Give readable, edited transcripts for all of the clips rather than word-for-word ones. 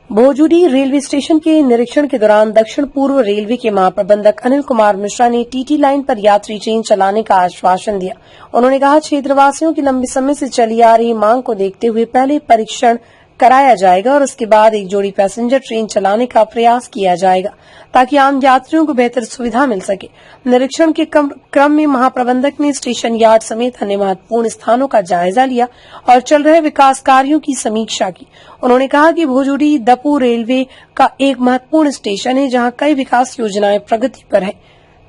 Bhojudih railway station के निरीक्षण के दौरान दक्षिण पूर्व रेलवे के महाप्रबंधक अनिल कुमार मिश्रा ने टीटी लाइन पर यात्री ट्रेन चलाने का आश्वासन दिया। उन्होंने कहा, क्षेत्रवासियों की लंबे समय से चली आ रही मांग को देखते हुए पहले परीक्षण कराया जाएगा और उसके बाद एक जोड़ी पैसेंजर ट्रेन चलाने का प्रयास किया जाएगा ताकि आम यात्रियों को बेहतर सुविधा मिल सके। निरीक्षण के क्रम में महाप्रबंधक ने स्टेशन यार्ड समेत अन्य महत्वपूर्ण स्थानों का जायजा लिया और चल रहे विकास कार्यों की समीक्षा की। उन्होंने कहा कि भोजूडी दपू रेलवे का एक महत्वपूर्ण स्टेशन है जहां कई विकास योजनाएं प्रगति पर है।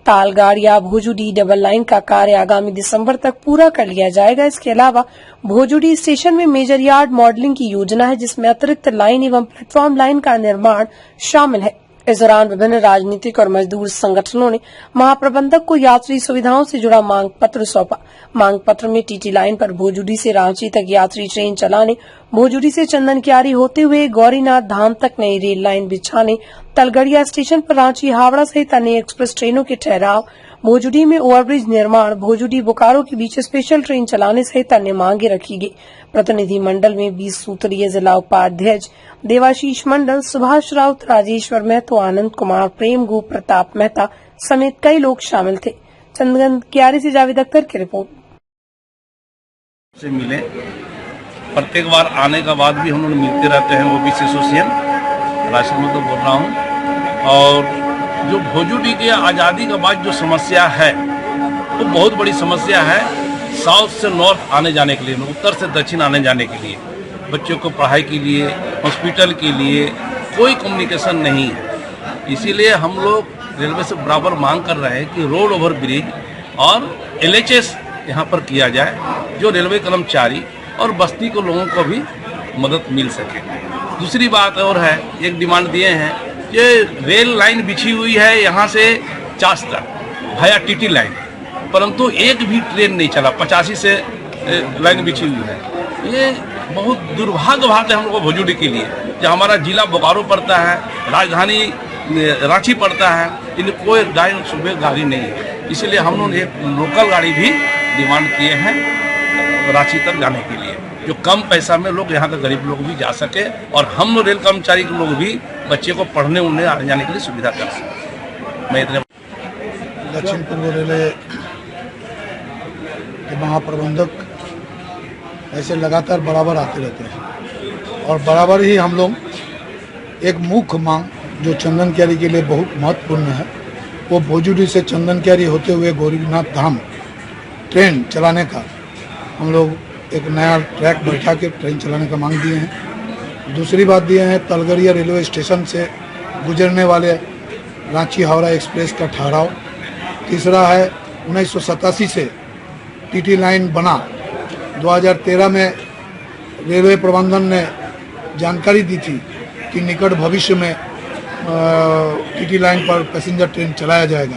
तालगाड़िया भोजूडी डबल लाइन का कार्य आगामी दिसंबर तक पूरा कर लिया जाएगा। इसके अलावा भोजूडी स्टेशन में मेजर यार्ड मॉडलिंग की योजना है जिसमें अतिरिक्त लाइन एवं प्लेटफॉर्म लाइन का निर्माण शामिल है। इस दौरान विभिन्न राजनीतिक और मजदूर संगठनों ने महाप्रबंधक को यात्री सुविधाओं से जुड़ा मांग पत्र सौंपा। मांग पत्र में टीटी लाइन पर भोजूडी से रांची तक यात्री ट्रेन चलाने, भोजूडी से चंदनक्यारी होते हुए गौरीनाथ धाम तक नई रेल लाइन बिछाने, तलगड़िया स्टेशन पर रांची हावड़ा सहित अन्य एक्सप्रेस ट्रेनों के ठहराव, भोजूडी में ओवरब्रिज निर्माण, भोजूडी बोकारो के बीच स्पेशल ट्रेन चलाने सहित अन्य मांगे रखी गई। प्रतिनिधि मंडल में 20 सूत्रीय जिला उपाध्यक्ष देवाशीष मंडल, सुभाष राउत, राजेश्वर महतो, आनंद कुमार, प्रेम गो, प्रताप मेहता समेत कई लोग शामिल थे। चंदनक्यारी से जावेद अख्तर की रिपोर्ट। से मिले प्रत्येक बार आने का बाद भी हम लोग मिलते रहते हैं। ओबीसी एसोसिएशन राशन में तो बोल रहा हूँ। और जो भोजूडी की आज़ादी के बाद जो समस्या है वो बहुत बड़ी समस्या है। साउथ से नॉर्थ आने जाने के लिए, उत्तर से दक्षिण आने जाने के लिए, बच्चों को पढ़ाई के लिए, हॉस्पिटल के लिए कोई कम्युनिकेशन नहीं है। इसीलिए हम लोग रेलवे से बराबर मांग कर रहे हैं कि रोड ओवर ब्रिज और LHS यहाँ पर किया जाए, जो रेलवे कर्मचारी और बस्ती के लोगों को भी मदद मिल सके। दूसरी बात और है, एक डिमांड दिए हैं कि रेल लाइन बिछी हुई है यहाँ से चास तक भाया टीटी लाइन, परंतु एक भी ट्रेन नहीं चला। 85 से लाइन बिछी हुई है। ये बहुत दुर्भाग्य बात है हम लोग भोजूडी के लिए। जो हमारा जिला बोकारो पड़ता है, राजधानी रांची पड़ता है, इन कोई सुबह गाड़ी नहीं है। इसलिए हम लोग एक लोकल गाड़ी भी डिमांड किए हैं रांची तक जाने के लिए, जो कम पैसा में लोग यहाँ का गरीब लोग भी जा सके और हम लोग रेल कर्मचारी के लोग भी बच्चे को पढ़ने उड़ने आने जाने के लिए सुविधा कर सकें। मैं इतने दक्षिण पूर्व रेलवे के महाप्रबंधक ऐसे लगातार बराबर आते रहते हैं और बराबर ही हम लोग एक मुख्य मांग जो चंदनक्यारी के लिए बहुत महत्वपूर्ण है, वो भोजूडी से चंदनक्यारी होते हुए गौरीनाथ धाम ट्रेन चलाने का हम लोग एक नया ट्रैक बैठा के ट्रेन चलाने का मांग दिए हैं। दूसरी बात दिए हैं तलगड़िया रेलवे स्टेशन से गुजरने वाले रांची हावड़ा एक्सप्रेस का ठहराव। तीसरा है 1987 से टीटी लाइन बना, 2013 में रेलवे प्रबंधन ने जानकारी दी थी कि निकट भविष्य में टीटी लाइन पर पैसेंजर ट्रेन चलाया जाएगा,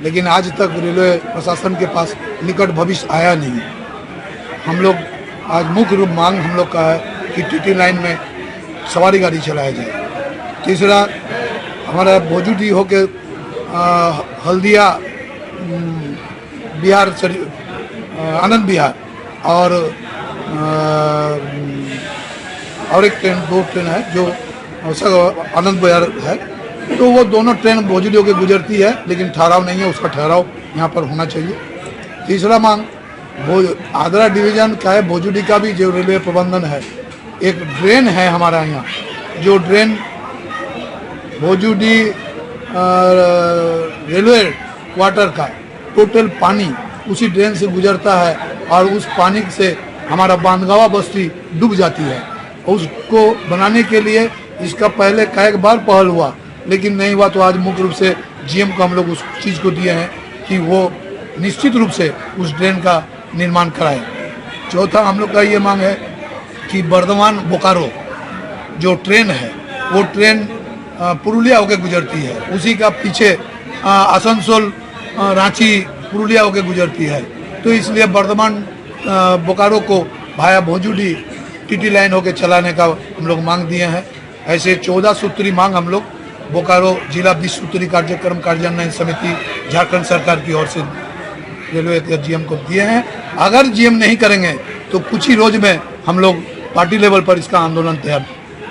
लेकिन आज तक रेलवे प्रशासन के पास निकट भविष्य आया नहीं। हम लोग आज मुख्य रूप मांग हम लोग का है कि टीटी लाइन में सवारी गाड़ी चलाया जाए। तीसरा हमारा भोजूडी होके हल्दिया बिहार आनंद विहार और एक ट्रेन, 2 ट्रेन है जो आनंद विहार है, तो वो दोनों ट्रेन भोजूडी होकर गुजरती है लेकिन ठहराव नहीं है, उसका ठहराव यहाँ पर होना चाहिए। तीसरा मांग आगरा डिवीजन का है, भोजूडी का भी जो रेलवे प्रबंधन है, एक ड्रेन है हमारा यहाँ, जो ड्रेन भोजूडी रेलवे क्वार्टर का टोटल पानी उसी ड्रेन से गुजरता है और उस पानी से हमारा बांधगावा बस्ती डूब जाती है। उसको बनाने के लिए इसका पहले कई बार पहल हुआ लेकिन नहीं हुआ, तो आज मुख्य रूप से GM को हम लोग उस चीज़ को दिए हैं कि वो निश्चित रूप से उस ड्रेन का निर्माण कराए। चौथा हम लोग का ये मांग है कि बर्धमान बोकारो जो ट्रेन है वो ट्रेन पुरुलिया होकर गुजरती है, उसी का पीछे आसनसोल रांची पुरुलिया होकर गुजरती है, तो इसलिए बर्धमान बोकारो को भाया भोजूडी टीटी लाइन होकर चलाने का हम लोग मांग दिए हैं। ऐसे 14 सूत्री मांग हम लोग बोकारो जिला 20 सूत्री कार्यक्रम कार्यान्वयन समिति झारखंड सरकार की ओर से रेलवे के GM को दिए हैं। अगर GM नहीं करेंगे तो कुछ ही रोज में हम लोग पार्टी लेवल पर इसका आंदोलन तैयार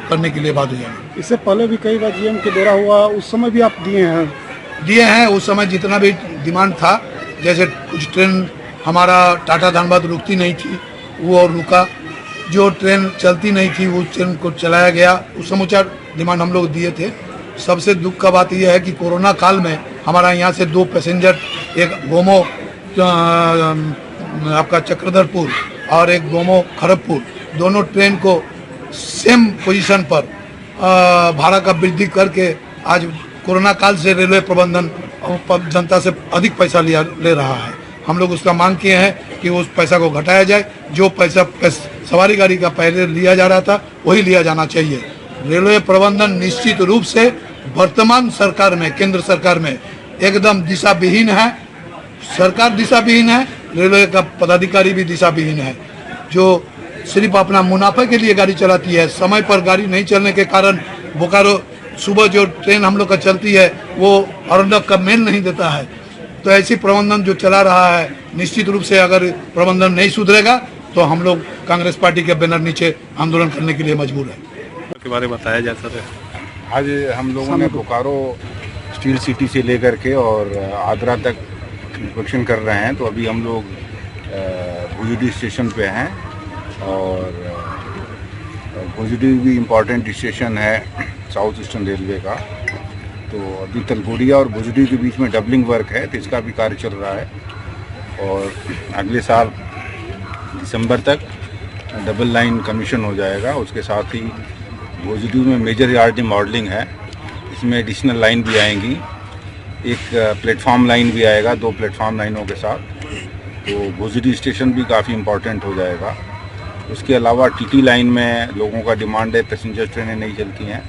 करने के लिए बाध्य हो जाएंगे। इससे पहले भी कई बार जीएम के दौरा हुआ, उस समय भी आप दिए हैं। उस समय जितना भी डिमांड था, जैसे कुछ ट्रेन हमारा टाटा धनबाद रुकती नहीं थी वो और रुका, जो ट्रेन चलती नहीं थी वो ट्रेन को चलाया गया, उस समूचा डिमांड हम लोग दिए थे। सबसे दुख का बात यह है कि कोरोना काल में हमारा यहाँ से 2 पैसेंजर, एक गोमो आपका चक्रधरपुर और एक गोमो खड़गपुर, दोनों ट्रेन को सेम पोजीशन पर भाड़ा का वृद्धि करके आज कोरोना काल से रेलवे प्रबंधन जनता से अधिक पैसा ले रहा है। हम लोग उसका मांग किए हैं कि उस पैसा को घटाया जाए। जो पैसा सवारी गाड़ी का पहले लिया जा रहा था वही लिया जाना चाहिए। रेलवे प्रबंधन निश्चित रूप से वर्तमान सरकार में, केंद्र सरकार में एकदम दिशा विहीन है। सरकार दिशा विहीन है, रेलवे का पदाधिकारी भी दिशा विहीन है, जो सिर्फ अपना मुनाफे के लिए गाड़ी चलाती है। समय पर गाड़ी नहीं चलने के कारण बोकारो सुबह जो ट्रेन हम लोग का चलती है वो औरंगाबाद का मेल नहीं देता है। तो ऐसी प्रबंधन जो चला रहा है, निश्चित रूप से अगर प्रबंधन नहीं सुधरेगा तो हम लोग कांग्रेस पार्टी के बैनर नीचे आंदोलन करने के लिए मजबूर है। के बारे में बताया जाए सर। आज हम लोगों ने बोकारो स्टील सिटी से लेकर के और आगरा तक इंस्पेक्शन कर रहे हैं। तो अभी हम लोग भुजडी स्टेशन पे हैं और भुजडी भी इम्पोर्टेंट स्टेशन है साउथ ईस्टर्न रेलवे का। तो अभी तलकोडिया और भुजडी के बीच में डबलिंग वर्क है, तो इसका भी कार्य चल रहा है और अगले साल दिसंबर तक डबल लाइन कमीशन हो जाएगा। उसके साथ ही भुजडी में मेजर यार्ड मॉडलिंग है, इसमें एडिशनल लाइन भी आएंगी, एक प्लेटफॉर्म लाइन भी आएगा 2 प्लेटफॉर्म लाइनों के साथ। तो भुजडी स्टेशन भी काफ़ी इम्पोर्टेंट हो जाएगा। उसके अलावा टीटी लाइन में लोगों का डिमांड है, पैसेंजर ट्रेनें नहीं चलती हैं,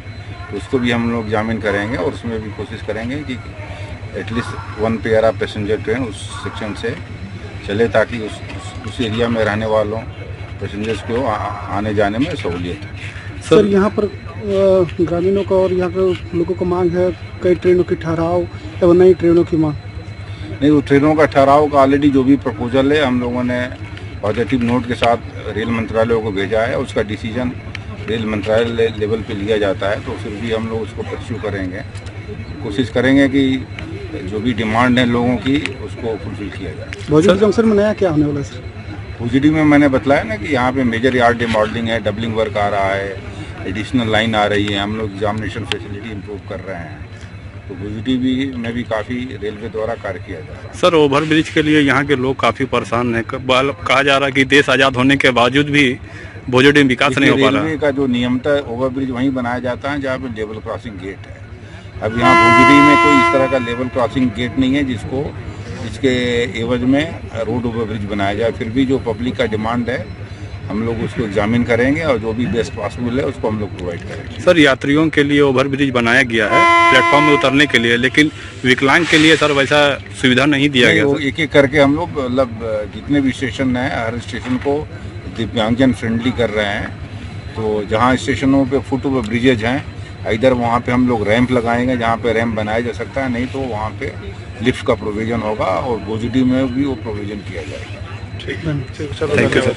तो उसको भी हम लोग एग्जामिन करेंगे और उसमें भी कोशिश करेंगे कि एटलीस्ट 1 पेयर पैसेंजर ट्रेन उस सेक्शन से चले, ताकि उस एरिया में रहने वालों पैसेंजर्स को आने जाने में सहूलियत है। सर यहाँ पर ग्रामीणों का और यहाँ के लोगों को मांग है कई ट्रेनों की ठहराव एवं नई ट्रेनों की मांग। नहीं, वो ट्रेनों का ठहराव का ऑलरेडी जो भी प्रपोजल है हम लोगों ने पॉजिटिव नोट के साथ रेल मंत्रालय को भेजा है। उसका डिसीजन रेल मंत्रालय लेवल पे लिया जाता है, तो फिर भी हम लोग उसको परस्यू करेंगे, कोशिश करेंगे कि जो भी डिमांड है लोगों की उसको फुलफिल किया जाए। भुजडी जंक्शन में नया क्या होने वाला है सर? भुजडी में मैंने बताया ना कि यहाँ पे मेजर यार्ड मॉडलिंग है, डबलिंग वर्क आ रहा है, एडिशनल लाइन आ रही है, हम लोग एग्जामिनेशन फैसिलिटी इम्प्रूव कर रहे हैं। तो भुजडी भी में भी काफ़ी रेलवे द्वारा कार्य किया जा रहा है। सर, ओवरब्रिज के लिए यहाँ के लोग काफ़ी परेशान हैं। कहा जा रहा है कि देश आज़ाद होने के बावजूद भी भुजडी में विकास नहीं हो पा रहा। रेलवे का जो नियमता ओवरब्रिज वहीं बनाया जाता है जहाँ पे लेवल क्रॉसिंग गेट है। अब यहाँ भुजडी में कोई इस तरह का लेवल क्रॉसिंग गेट नहीं है जिसके एवज में रोड ओवरब्रिज बनाया जाए। फिर भी जो पब्लिक का डिमांड है हम लोग उसको एग्जामिन करेंगे और जो भी बेस्ट पॉसिबल है उसको हम लोग प्रोवाइड करेंगे। सर, यात्रियों के लिए ओवरब्रिज बनाया गया है प्लेटफॉर्म में उतरने के लिए, लेकिन विकलांग के लिए सर वैसा सुविधा नहीं दिया गया। एक एक करके हम लोग मतलब जितने भी स्टेशन हैं हर स्टेशन को दिव्यांगजन फ्रेंडली कर रहे हैं। तो जहाँ स्टेशनों पे फुट ओवर ब्रिजेज हैं इधर वहाँ पे हम लोग रैंप लगाएंगे, जहाँ पे रैंप बनाया जा सकता है, नहीं तो वहाँ पे लिफ्ट का प्रोविजन होगा और भुजडी में भी वो प्रोविजन किया जाएगा। Thank you sir.